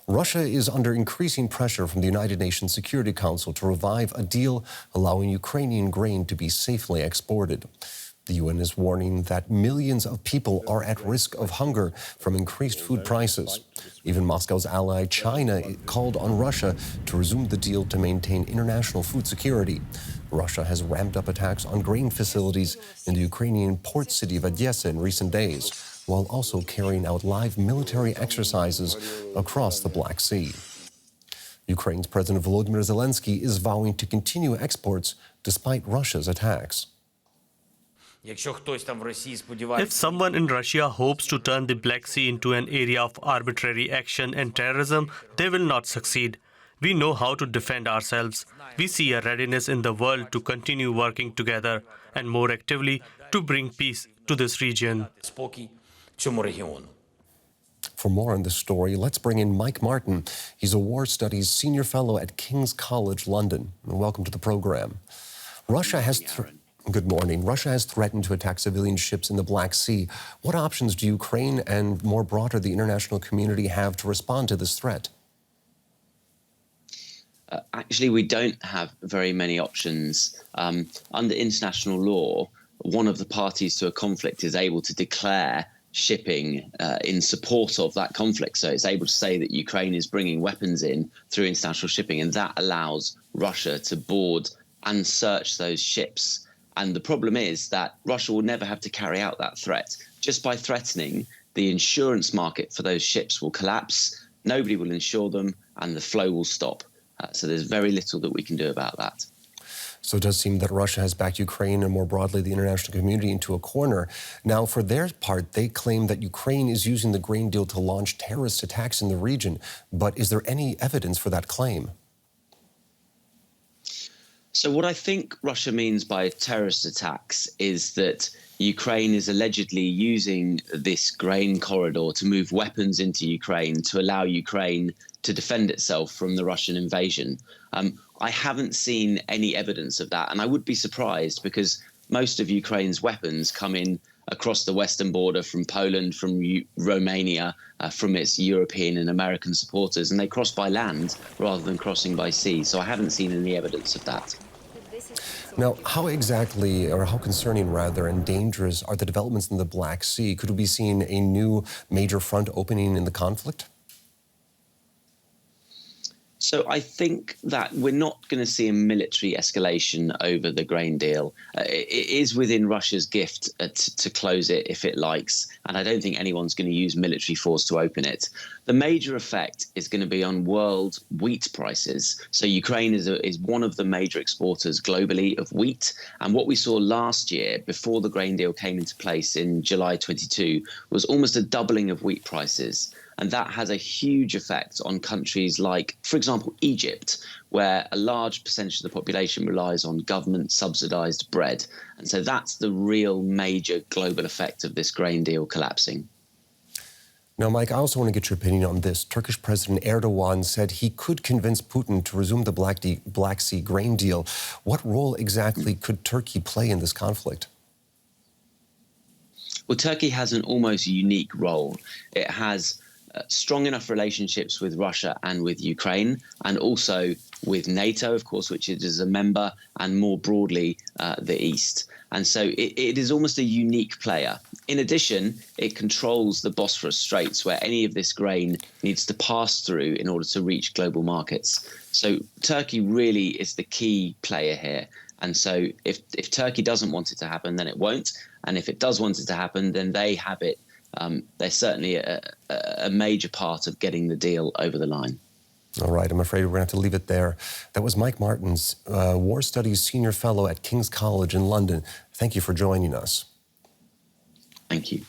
Russia is under increasing pressure from the United Nations Security Council to revive a deal allowing Ukrainian grain to be safely exported. The UN is warning that millions of people are at risk of hunger from increased food prices. Even Moscow's ally China called on Russia to resume the deal to maintain international food security. Russia has ramped up attacks on grain facilities in the Ukrainian port city of Odesa in recent days, while also carrying out live military exercises across the Black Sea. Ukraine's President Volodymyr Zelensky is vowing to continue exports despite Russia's attacks. If someone in Russia hopes to turn the Black Sea into an area of arbitrary action and terrorism, they will not succeed. We know how to defend ourselves. We see a readiness in the world to continue working together and more actively to bring peace to this region. For more on this story, let's bring in Mike Martin. He's a War Studies Senior Fellow at King's College London. Welcome to the program. Good morning. Russia has threatened to attack civilian ships in the Black Sea. What options do Ukraine and, more broader, the international community have to respond to this threat? Actually, we don't have very many options. Under international law, one of the parties to a conflict is able to declare shipping in support of that conflict. So it's able to say that Ukraine is bringing weapons in through international shipping, and that allows Russia to board and search those ships. And the problem is that Russia will never have to carry out that threat. Just by threatening, the insurance market for those ships will collapse, nobody will insure them, and the flow will stop. So there's very little that we can do about that. So it does seem that Russia has backed Ukraine and more broadly the international community into a corner. Now, for their part, they claim that Ukraine is using the grain deal to launch terrorist attacks in the region. But is there any evidence for that claim? So what I think Russia means by terrorist attacks is that Ukraine is allegedly using this grain corridor to move weapons into Ukraine to allow Ukraine to defend itself from the Russian invasion. I haven't seen any evidence of that, and I would be surprised because most of Ukraine's weapons come in across the western border from Poland, from Romania, from its European and American supporters, and they cross by land rather than crossing by sea. So I haven't seen any evidence of that. Now, how exactly, or how concerning rather, and dangerous are the developments in the Black Sea? Could we be seeing a new major front opening in the conflict? So I think that we're not going to see a military escalation over the grain deal. It is within Russia's gift to close it if it likes, and I don't think anyone's going to use military force to open it. The major effect is going to be on world wheat prices. So Ukraine is one of the major exporters globally of wheat, and what we saw last year before the grain deal came into place in July 22 was almost a doubling of wheat prices. And that has a huge effect on countries like, for example, Egypt, where a large percentage of the population relies on government subsidized bread. And so that's the real major global effect of this grain deal collapsing. Now, Mike, I also want to get your opinion on this. Turkish President Erdogan said he could convince Putin to resume the Black Sea grain deal. What role exactly could Turkey play in this conflict? Well, Turkey has an almost unique role. It has strong enough relationships with Russia and with Ukraine, and also with NATO, of course, which it is a member, and more broadly, the East. And so it is almost a unique player. In addition, it controls the Bosphorus Straits, where any of this grain needs to pass through in order to reach global markets. So Turkey really is the key player here. And so if Turkey doesn't want it to happen, then it won't. And if it does want it to happen, then they have it. They're certainly a major part of getting the deal over the line. All right, I'm afraid we're going to have to leave it there. That was Mike Martins, War Studies Senior Fellow at King's College in London. Thank you for joining us. Thank you.